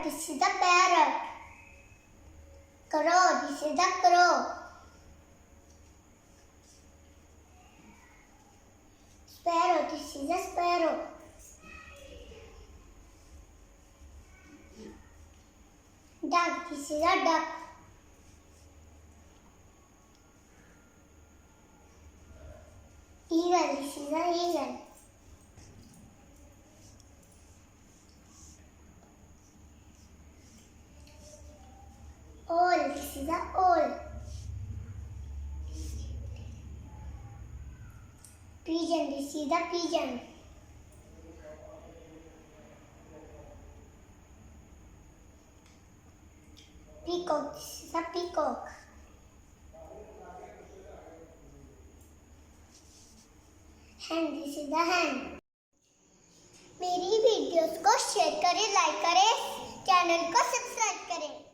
This is the parrot. Crow. This is the crow. Sparrow. This is the sparrow. Duck. This is a duck. Eagle. This is an eagle. Owl. This is an owl. Pigeon. This is a pigeon. Peacock. This is a peacock. Hen. This is the hen. मेरी videos को share करें, like करें, channel को subscribe करें।